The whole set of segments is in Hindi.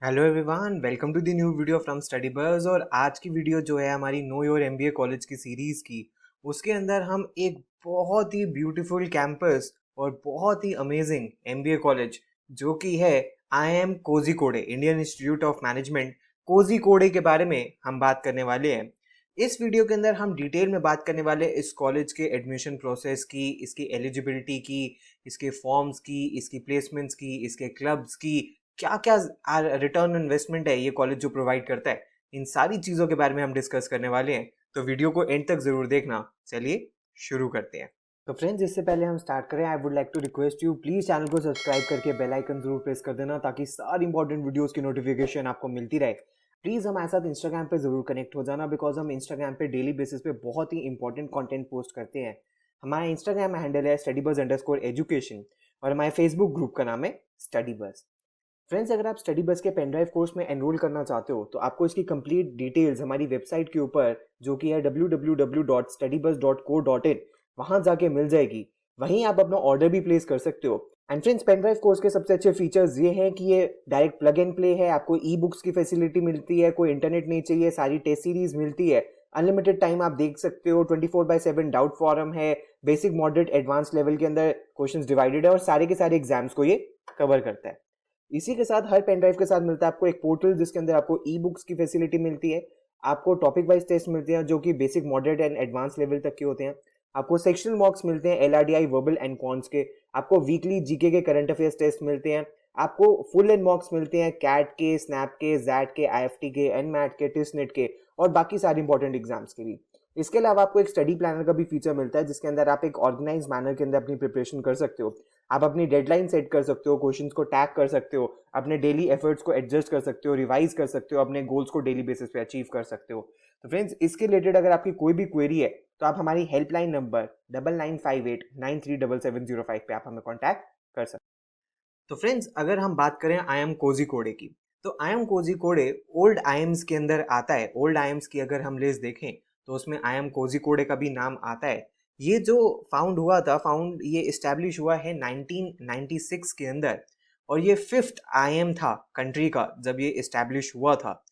Hello everyone, welcome to the new video from study buzz. और आज की वीडियो जो है हमारी नो योर एमबीए कॉलेज की सीरीज़ की, उसके अंदर हम एक बहुत ही ब्यूटीफुल कैंपस और बहुत ही अमेजिंग एमबीए कॉलेज जो कि है IIM Kozhikode, Indian institute of management Kozhikode के बारे में हम बात करने वाले हैं। इस वीडियो के अंदर हम डिटेल में बात करने वाले इस कॉलेज के एडमिशन प्रोसेस की, इसकी एलिजिबिलिटी की, इसके फॉर्म्स की, इसकी प्लेसमेंट्स की, इसके क्लब्स की, क्या क्या रिटर्न इन्वेस्टमेंट है ये कॉलेज जो प्रोवाइड करता है, इन सारी चीज़ों के बारे में हम डिस्कस करने वाले हैं। तो वीडियो को एंड तक ज़रूर देखना। चलिए शुरू करते हैं। तो फ्रेंड्स, इससे पहले हम स्टार्ट करें, I would like to request you, please channel को सब्सक्राइब करके बेल आइकन जरूर प्रेस कर देना ताकि सारी इंपॉर्टेंट वीडियोस की नोटिफिकेशन आपको मिलती रहे। प्लीज़ हमारे साथ इंस्टाग्राम पे ज़रूर कनेक्ट हो जाना, बिकॉज हम इंस्टाग्राम पे डेली बेसिस पे बहुत ही इंपॉर्टेंट कंटेंट पोस्ट करते हैं। हमारा इंस्टाग्राम हैंडल है StudyBuzz_education और हमारे फेसबुक ग्रुप का नाम है StudyBuzz। फ्रेंड्स, अगर आप स्टडी बस के पेन ड्राइव कोर्स में एनरोल करना चाहते हो तो आपको इसकी कंप्लीट डिटेल्स हमारी वेबसाइट के ऊपर, जो कि है www.studybuzz.co.in, वहां जाके मिल जाएगी। वहीं आप अपना ऑर्डर भी प्लेस कर सकते हो। And friends, pen drive course के सबसे अच्छे फीचर्स ये हैं कि ये डायरेक्ट प्लग एंड प्ले है, आपको ई बुक्स की फैसिलिटी मिलती है, कोई इंटरनेट नहीं चाहिए, सारी टेस्ट सीरीज मिलती है, अनलिमिटेड टाइम आप देख सकते हो, 24/7 डाउट फॉरम है, बेसिक मॉडरेट एडवांस लेवल के अंदर क्वेश्चंस डिवाइडेड है और सारे के सारे एग्जाम्स को ये कवर करता है। इसी के साथ हर पेन ड्राइव के साथ मिलता है आपको एक पोर्टल जिसके अंदर आपको ई बुक्स की फैसिलिटी मिलती है, आपको टॉपिक वाइज टेस्ट मिलते हैं जो कि basic moderate and advance level तक के होते हैं, आपको सेक्शनल मॉक्स मिलते हैं LRDI वर्बल एंड कॉन्स के, आपको वीकली जीके के करंट अफेयर्स टेस्ट मिलते हैं, आपको फुल एंड मॉक्स मिलते हैं कैट के, स्नैप के, जैट के, IFT के, एनमैट के, टिसनेट के और बाकी सारे इंपॉर्टेंट एग्जाम्स के भी। इसके अलावा आपको एक स्टडी प्लानर का भी फीचर मिलता है जिसके अंदर आप एक ऑर्गेनाइज मैनर के अंदर अपनी प्रिपरेशन कर सकते हो। आप अपनी डेडलाइन सेट कर सकते हो, क्वेश्चंस को टैग कर सकते हो, अपने डेली एफर्ट्स को एडजस्ट कर सकते हो, रिवाइज कर सकते हो, अपने गोल्स को डेली बेसिस पे अचीव कर सकते हो। तो फ्रेंड्स, इसके रिलेटेड अगर आपकी कोई भी क्वेरी है तो आप हमारी हेल्पलाइन नंबर 9958937705 पे आप हमें कॉन्टैक्ट कर सकते हो। तो फ्रेंड्स, अगर हम बात करें IIM कोझिकोडे की, तो IIM कोझिकोडे ओल्ड IIMs के अंदर आता है। ओल्ड IIMs की अगर हम लिस्ट देखें तो उसमें IIM कोझिकोडे का भी नाम आता है। ये जो ये इस्टेब्लिश हुआ है 1996 के अंदर और ये 5th IIM था कंट्री का जब ये इस्टेब्लिश हुआ था।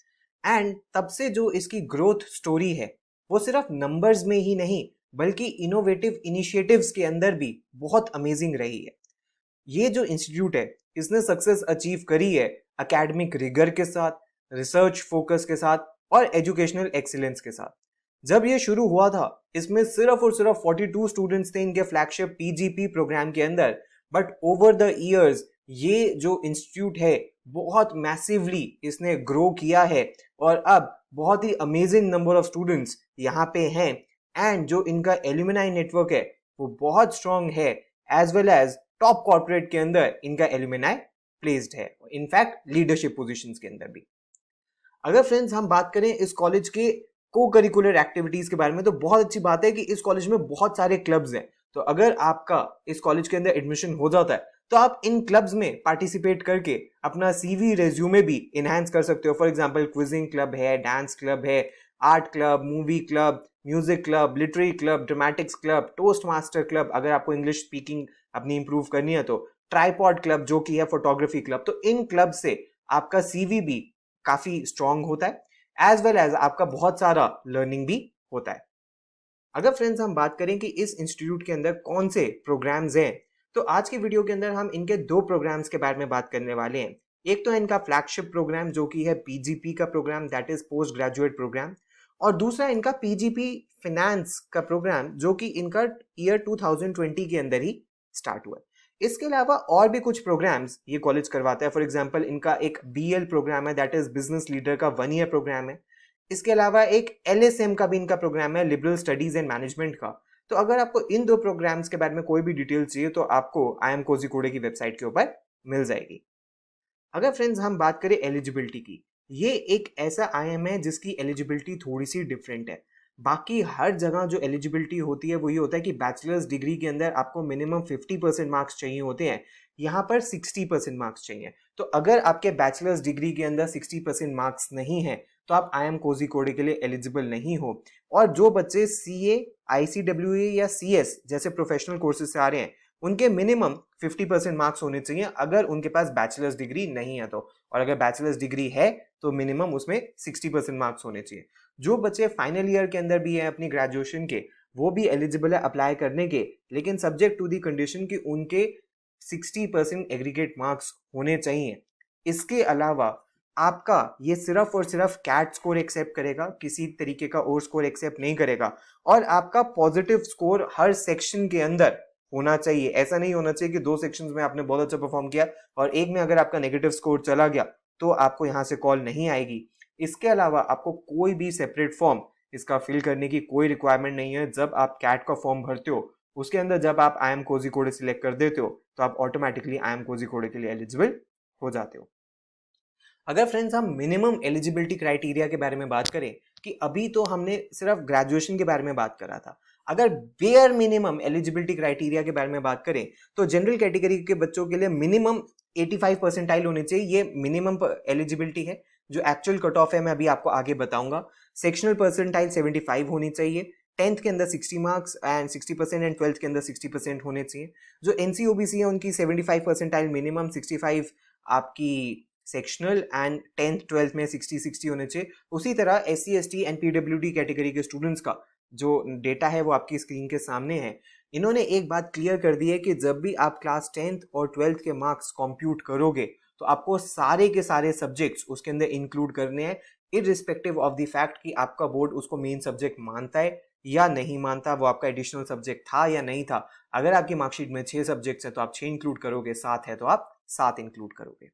एंड तब से जो इसकी ग्रोथ स्टोरी है वो सिर्फ नंबर्स में ही नहीं बल्कि इनोवेटिव इनिशिएटिव्स के अंदर भी बहुत अमेजिंग रही है। ये जो इंस्टीट्यूट है इसने सक्सेस अचीव करी है एकेडमिक रिगर के साथ, रिसर्च फोकस के साथ और एजुकेशनल एक्सीलेंस के साथ। जब ये शुरू हुआ था इसमें सिर्फ और सिर्फ 42 स्टूडेंट्स थे इनके फ्लैगशिप PGP प्रोग्राम के अंदर, बट ओवर द इयर्स ये जो इंस्टीट्यूट है बहुत मैसिवली इसने ग्रो किया है और अब बहुत ही अमेजिंग नंबर ऑफ स्टूडेंट्स यहाँ पे हैं। एंड जो इनका एल्यूमिनाई नेटवर्क है वो बहुत स्ट्रॉन्ग है, as well as top corporate के अंदर इनका एल्यूमिनाई प्लेस्ड है, इनफैक्ट लीडरशिप पोजीशंस के अंदर भी। अगर फ्रेंड्स हम बात करें इस कॉलेज के को करिकुलर एक्टिविटीज के बारे में तो बहुत अच्छी बात है कि इस कॉलेज में बहुत सारे क्लब्स हैं। तो अगर आपका इस कॉलेज के अंदर एडमिशन हो जाता है तो आप इन क्लब्स में पार्टिसिपेट करके अपना CV रेज्यूमे भी इनहेंस कर सकते हो। फॉर एग्जांपल क्विजिंग क्लब है, डांस क्लब है, art club, movie club, music club, literary club, dramatics club, toast master club अगर आपको इंग्लिश स्पीकिंग अपनी इंप्रूव करनी है तो, ट्राईपॉड क्लब जो कि है फोटोग्राफी क्लब। तो इन क्लब से आपका CV भी काफी स्ट्रांग होता है, एज वेल एज आपका बहुत सारा लर्निंग भी होता है। अगर फ्रेंड्स हम बात करें कि इस इंस्टीट्यूट के अंदर कौन से प्रोग्राम्स हैं तो आज की वीडियो के अंदर हम इनके दो प्रोग्राम्स के बारे में बात करने वाले हैं। एक तो है इनका फ्लैगशिप प्रोग्राम जो कि है PGP का program, that is post graduate program, और दूसरा इनका PGP फाइनेंस का प्रोग्राम जो कि इनका ईयर 2020 के अंदर ही स्टार्ट हुआ है। इसके अलावा और भी कुछ प्रोग्राम्स ये कॉलेज करवाता है। फॉर एग्जांपल इनका एक BL प्रोग्राम है, दैट इज बिजनेस लीडर का 1 ईयर प्रोग्राम है। इसके अलावा एक LSM का भी इनका प्रोग्राम है, लिबरल स्टडीज एंड मैनेजमेंट का। तो अगर आपको इन दो प्रोग्राम्स के बारे में कोई भी डिटेल चाहिए तो आपको IIM कोझिकोडे की वेबसाइट के ऊपर मिल जाएगी। अगर फ्रेंड्स हम बात करें एलिजिबिलिटी की, ये एक ऐसा IIM है जिसकी एलिजिबिलिटी थोड़ी सी डिफरेंट है। बाकी हर जगह जो एलिजिबिलिटी होती है वो ये होता है कि बैचलर्स डिग्री के अंदर आपको मिनिमम 50% मार्क्स चाहिए होते हैं, यहाँ पर 60% मार्क्स चाहिए। तो अगर आपके बैचलर्स डिग्री के अंदर 60% मार्क्स नहीं है तो आप IIM कोझिकोडे के लिए एलिजिबल नहीं हो। और जो बच्चे CA, ICWA या CS जैसे प्रोफेशनल कोर्सेज से आ रहे हैं उनके मिनिमम 50% मार्क्स होने चाहिए अगर उनके पास बैचलर्स डिग्री नहीं है तो, और अगर बैचलर्स डिग्री है तो मिनिमम उसमें 60% मार्क्स होने चाहिए। जो बच्चे फाइनल ईयर के अंदर भी हैं अपनी ग्रेजुएशन के, वो भी एलिजिबल है अप्लाई करने के, लेकिन सब्जेक्ट टू दी कंडीशन कि उनके 60% एग्रीगेट मार्क्स होने चाहिए। इसके अलावा आपका ये सिर्फ और सिर्फ कैट स्कोर एक्सेप्ट करेगा, किसी तरीके का और स्कोर एक्सेप्ट नहीं करेगा, और आपका पॉजिटिव स्कोर हर सेक्शन के अंदर होना चाहिए। ऐसा नहीं होना चाहिए कि 2 सेक्शंस में आपने बहुत अच्छा परफॉर्म किया और एक में अगर आपका नेगेटिव स्कोर चला गया तो आपको यहाँ से कॉल नहीं आएगी। इसके अलावा आपको कोई भी सेपरेट फॉर्म इसका फिल करने की कोई रिक्वायरमेंट नहीं है। जब आप कैट का फॉर्म भरते हो उसके अंदर जब आप आई एम कोझिकोड सिलेक्ट कर देते हो तो आप ऑटोमेटिकली आई एम कोझिकोड के लिए एलिजिबल हो जाते हो। अगर फ्रेंड्स हम मिनिमम एलिजिबिलिटी क्राइटेरिया के बारे में बात करें, कि अभी तो हमने सिर्फ ग्रेजुएशन के बारे में बात करा था, अगर बेयर मिनिमम एलिजिबिलिटी क्राइटेरिया के बारे में बात करें तो जनरल कैटेगरी के बच्चों के लिए मिनिमम 85 परसेंटाइल होनी चाहिए। ये मिनिमम एलिजिबिलिटी है। जो एक्चुअल कट ऑफ है मैं अभी आपको आगे बताऊंगा। सेक्शनल परसेंटाइल 75 होनी चाहिए, 10th के अंदर 60 मार्क्स एंड 60% एंड 12th के अंदर 60% होने चाहिए। जो एनसीओबीसी है उनकी 75 परसेंटाइल मिनिमम, 65 आपकी सेक्शनल एंड 10th 12th में 60-60 होने चाहिए। उसी तरह SC ST and PWD category के स्टूडेंट्स का जो डेटा है वो आपकी स्क्रीन के सामने है। इन्होंने एक बात क्लियर कर दी है कि जब भी आप क्लास 10th और 12th के मार्क्स कंप्यूट करोगे तो आपको सारे के सारे सब्जेक्ट्स उसके अंदर इंक्लूड करने हैं, इररिस्पेक्टिव ऑफ द फैक्ट कि आपका बोर्ड उसको मेन सब्जेक्ट मानता है या नहीं मानता, वो आपका एडिशनल सब्जेक्ट था या नहीं था। अगर आपकी मार्कशीट में 6 सब्जेक्ट्स है तो आप 6 इंक्लूड करोगे, 7 है तो आप 7 इंक्लूड करोगे।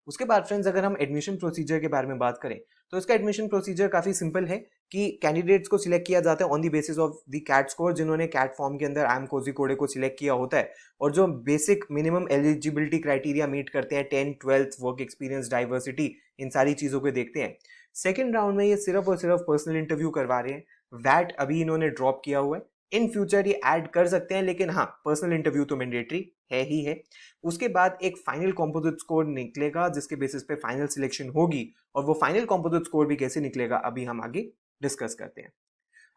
उसके बाद फ्रेंड्स अगर हम एडमिशन प्रोसीजर के बारे में बात करें तो इसका एडमिशन प्रोसीजर काफी सिंपल है कि कैंडिडेट्स को सिलेक्ट किया जाता है on the basis of the CAT score, जिन्होंने कैट फॉर्म के अंदर आई एम कोझिकोड को सिलेक्ट किया होता है और जो basic minimum eligibility criteria meet करते हैं, 10th 12th work experience, diversity, इन सारी चीजों को देखते हैं। सेकेंड राउंड में ये सिर्फ और सिर्फ पर्सनल इंटरव्यू करवा रहे हैं। वैट अभी इन्होंने ड्रॉप किया हुआ है, इन फ्यूचर ये ऐड कर सकते हैं, लेकिन हाँ पर्सनल इंटरव्यू तो मैंडेटरी है ही है। उसके बाद एक फाइनल कॉम्पोजिट स्कोर निकलेगा जिसके बेसिस पे फाइनल सिलेक्शन होगी, और वो फाइनल कॉम्पोजिट स्कोर भी कैसे निकलेगा अभी हम आगे डिस्कस करते हैं।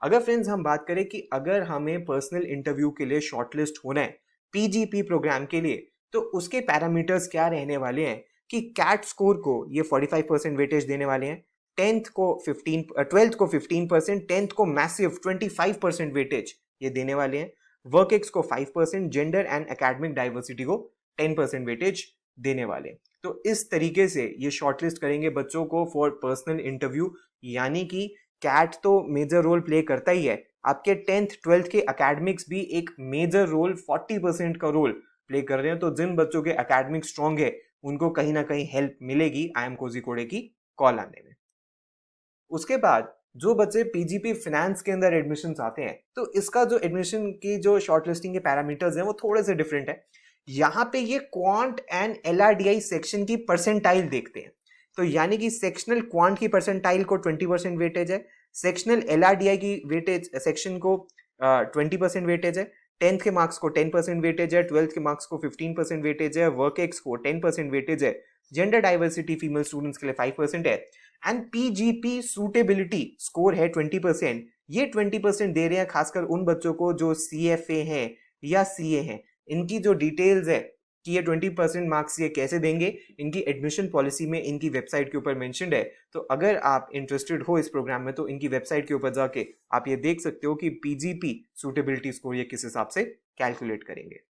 अगर फ्रेंड्स हम बात करें कि अगर हमें पर्सनल इंटरव्यू के लिए शॉर्टलिस्ट होना है पीजीपी प्रोग्राम के लिए, तो उसके पैरामीटर्स क्या रहने वाले हैं कि कैट स्कोर को ये 45% वेटेज देने वाले हैं, 10th को 15, 12th को 15%, 10th को मैसिव 25% वेटेज ये देने वाले हैं, वर्क एक्स को 5%, जेंडर एंड एकेडमिक डाइवर्सिटी को 10% वेटेज देने वाले हैं। तो इस तरीके से ये शॉर्टलिस्ट करेंगे बच्चों को फॉर पर्सनल इंटरव्यू। यानी कि कैट तो मेजर रोल प्ले करता ही है, आपके 10th 12th के एकेडमिक्स भी एक मेजर रोल 40% का रोल प्ले कर रहे हैं। तो जिन बच्चों के एकेडमिक स्ट्रॉन्ग है उनको कहीं ना कहीं हेल्प मिलेगी आई एम कोझिकोड की कॉल आने में। उसके बाद जो बच्चे पीजीपी फाइनेंस के अंदर एडमिशन आते हैं तो इसका जो एडमिशन की जो शॉर्टलिस्टिंग के पैरामीटर्स हैं वो थोड़े से डिफरेंट है। यहाँ पे ये क्वांट एंड एलआरडीआई सेक्शन की परसेंटाइल देखते हैं। तो यानी कि सेक्शनल क्वांट की परसेंटाइल को 20% वेटेज है, सेक्शनल एलआरडीआई की वेटेज सेक्शन को 20% वेटेज है, 10th के मार्क्स को 10% वेटेज है, 12th के मार्क्स को 15% वेटेज है, वर्क एक्स को 10% वेटेज है, जेंडर डाइवर्सिटी फीमेल स्टूडेंट्स के लिए 5% है, एंड पीजीपी सूटेबिलिटी स्कोर है 20%। ये 20% दे रहे हैं खासकर उन बच्चों को जो CFA हैं या CA हैं। इनकी जो डिटेल्स है कि ये 20% मार्क्स ये कैसे देंगे, इनकी एडमिशन पॉलिसी में इनकी वेबसाइट के ऊपर मेंशन्ड है। तो अगर आप इंटरेस्टेड हो इस प्रोग्राम में तो इनकी वेबसाइट के ऊपर जाके आप ये देख सकते हो कि पीजीपी सूटेबिलिटी स्कोर ये किस हिसाब से कैलकुलेट करेंगे।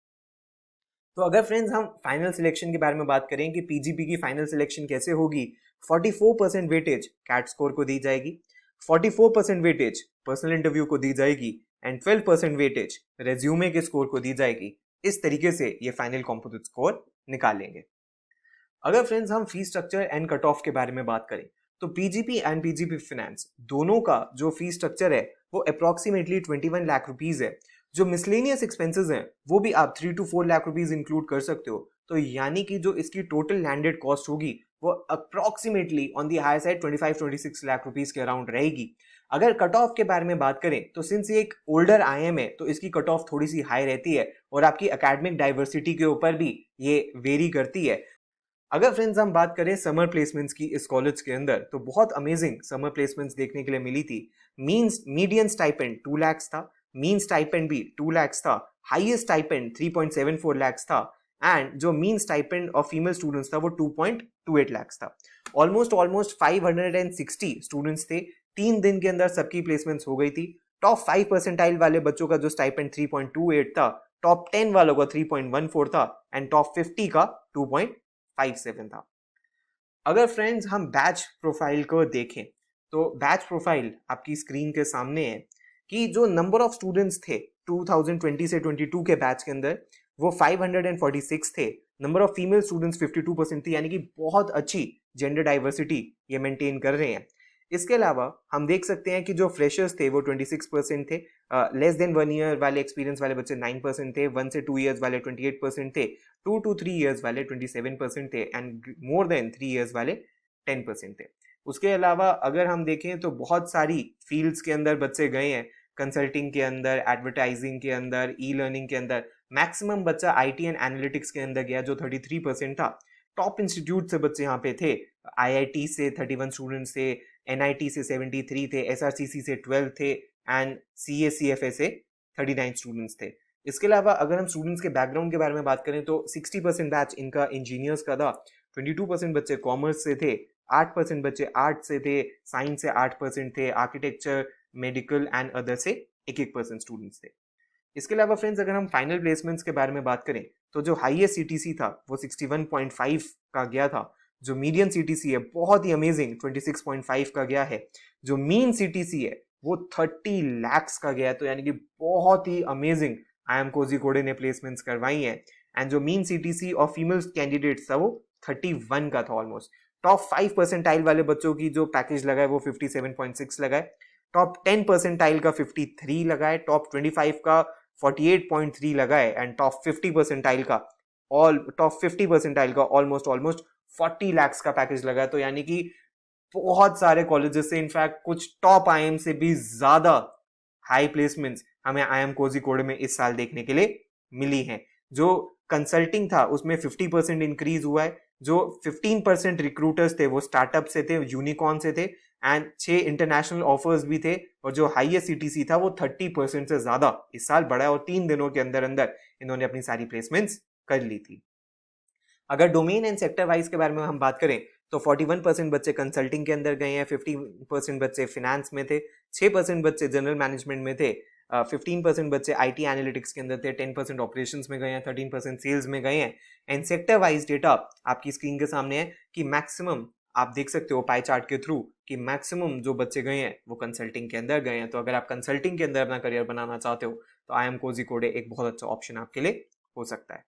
तो अगर फ्रेंड्स हम फाइनल सिलेक्शन के बारे में बात करें कि पीजीपी की फाइनल सिलेक्शन कैसे होगी, 44% वेटेज कैट स्कोर को दी जाएगी, 44% वेटेज पर्सनल इंटरव्यू को दी जाएगी एंड 12% वेटेज रेज्यूमे के स्कोर को दी जाएगी। इस तरीके से ये फाइनल कॉम्पोजिट स्कोर निकालेंगे। अगर फ्रेंड्स हम fee structure and cut off के बारे में बात करें तो पीजीपी एंड पीजीपी फाइनेंस दोनों का जो फी स्ट्रक्चर है वो अप्रोक्सीमेटली 21 लाख रुपीज है। जो मिसलेनियस एक्सपेंसेस हैं वो भी आप 3 to 4 लाख रुपीज इंक्लूड कर सकते हो। तो यानी कि जो इसकी टोटल लैंडेड कॉस्ट होगी वो approximately on the higher side 25-26 lakh rupees के अराउंड रहेगी। अगर कट ऑफ के बारे में बात करें तो सिंस ये एक ओल्डर आईएम है तो इसकी कट ऑफ थोड़ी सी हाई रहती है और आपकी एकेडमिक डाइवर्सिटी के ऊपर भी ये वेरी करती है। अगर फ्रेंड्स हम बात करें समर प्लेसमेंट्स की इस कॉलेज के अंदर तो बहुत अमेजिंग समर प्लेसमेंट्स देखने के लिए मिली थी। मीडियन स्टाइपेंड 2 लाख था, मीन स्टाइपेंड भी 2 लाख था, हाईएस्ट स्टाइपेंड 3.74 lakhs था एंड जो mean stipend of female students था वो 2.28 lakhs था। ऑलमोस्ट 560 स्टूडेंट्स थे। 3 दिन के अंदर सबकी प्लेसमेंट्स हो गई थी। टॉप 5 परसेंटाइल वाले बच्चों का जो स्टाइपेंड 3.28 था, टॉप 10 वालों का 3.14 था एंड टॉप 50 का 2.57 था। अगर फ्रेंड्स हम बैच प्रोफाइल को देखें तो बैच प्रोफाइल आपकी स्क्रीन के सामने है कि जो नंबर ऑफ स्टूडेंट्स थे 2020 से 22 के बैच के अंदर वो 546 थे। नंबर ऑफ फीमेल स्टूडेंट्स 52% थी, यानी कि बहुत अच्छी जेंडर डाइवर्सिटी ये मेंटेन कर रहे हैं। इसके अलावा हम देख सकते हैं कि जो फ्रेशर्स थे वो 26% थे, लेस देन 1 ईयर वाले एक्सपीरियंस वाले बच्चे 9% थे, 1 से 2 ईयर्स वाले 28% थे, 2 to 3 ईयर्स वाले 27% थे एंड मोर देन 3 ईयर्स वाले 10% थे। उसके अलावा अगर हम देखें तो बहुत सारी फील्ड्स के अंदर बच्चे गए हैं, कंसल्टिंग के अंदर, एडवर्टाइजिंग के अंदर, ई लर्निंग के अंदर। मैक्सिमम बच्चा आईटी एंड एनालिटिक्स के अंदर गया जो 33% था। टॉप इंस्टीट्यूट से बच्चे यहाँ पे थे, आईआईटी से 31 स्टूडेंट्स थे, एनआईटी से 73 थे, एसआरसीसी से 12 थे एंड सीएसीएफए से 39 स्टूडेंट्स थे। इसके अलावा अगर हम स्टूडेंट्स के बैकग्राउंड के बारे में बात करें तो 60% बैच इनका इंजीनियर्स का था, 22% बच्चे कॉमर्स से थे, 8% बच्चे आर्ट से थे, साइंस से 8% थे, आर्किटेक्चर, मेडिकल एंड अदर से 1% स्टूडेंट्स थे। इसके अलावा फ्रेंड्स अगर हम फाइनल प्लेसमेंट्स के बारे में बात करें तो जो हाईएस्ट सीटीसी था वो 61.5 का गया था। जो मीडियन सीटीसी है बहुत ही अमेजिंग 26.5 का गया है। जो मीन सीटीसी है वो 30 lakhs का गया है, तो यानी कि बहुत ही अमेजिंग IIM कोझिकोडे ने प्लेसमेंट्स करवाई है। एंड जो mean CTC of female candidates था वो 31 का था ऑलमोस्ट। टॉप 5 परसेंटाइल वाले बच्चों की जो पैकेज लगा है वो 57.6 लगा है, टॉप 10 परसेंटाइल का 53 लगा है, टॉप 25 का 48.3 लगा है एंड टॉप 50 परसेंटाइल का ऑलमोस्ट 40 lakhs का पैकेज लगा है। तो यानी कि बहुत सारे कॉलेजेस से, इनफैक्ट कुछ टॉप आईएम से भी ज्यादा हाई प्लेसमेंट्स हमें IIM कोझिकोडे में इस साल देखने के लिए मिली हैं। जो कंसल्टिंग था उसमें 50% इंक्रीज हुआ है। जो 15% रिक्रूटर्स थे वो स्टार्टअप से थे, यूनिकॉर्न से थे एंड 6 इंटरनेशनल ऑफर्स भी थे। और जो हाईएस्ट सीटीसी था वो 30% से ज्यादा इस साल बढ़ा है और 3 दिनों के अंदर अंदर इन्होंने अपनी सारी प्लेसमेंट्स कर ली थी। अगर डोमेन एंड सेक्टर वाइज के बारे में हम बात करें तो 41% बच्चे कंसल्टिंग के अंदर गए हैं, 50% बच्चे फिनेंस में थे, 6% बच्चे जनरल मैनेजमेंट में थे, 15% बच्चे आईटी एनालिटिक्स के अंदर थे, 10% ऑपरेशंस में गए हैं, 13% सेल्स में गए हैं। एंड सेक्टर वाइज डेटा आपकी स्क्रीन के सामने है कि मैक्सिमम आप देख सकते हो पाई चार्ट के थ्रू कि मैक्सिमम जो बच्चे गए हैं वो कंसल्टिंग के अंदर गए हैं। तो अगर आप कंसल्टिंग के अंदर अपना करियर बनाना चाहते हो तो IIM कोझिकोडे एक बहुत अच्छा ऑप्शन आपके लिए हो सकता है।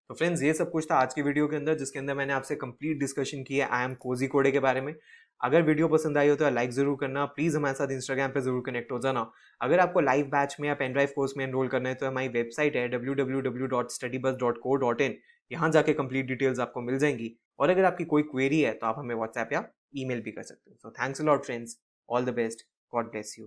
तो फ्रेंड्स ये सब कुछ था आज की वीडियो के अंदर, जिसके अंदर मैंने आपसे कंप्लीट डिस्कशन किया IIM कोझिकोडे के बारे में। अगर वीडियो पसंद आई हो तो लाइक जरूर करना, प्लीज हमारे साथ इंस्टाग्राम पे जरूर कनेक्ट हो जाना। अगर आपको लाइव बैच में या पेन ड्राइव कोर्स में एनरोल करना है तो हमारी वेबसाइट है www.studybuzz.co.in, यहाँ जाके कंप्लीट डिटेल्स आपको मिल जाएंगी। और अगर आपकी कोई क्वेरी है तो आप हमें व्हाट्सएप या ईमेल भी कर सकते हो। So thanks a lot friends, all the best, God bless you.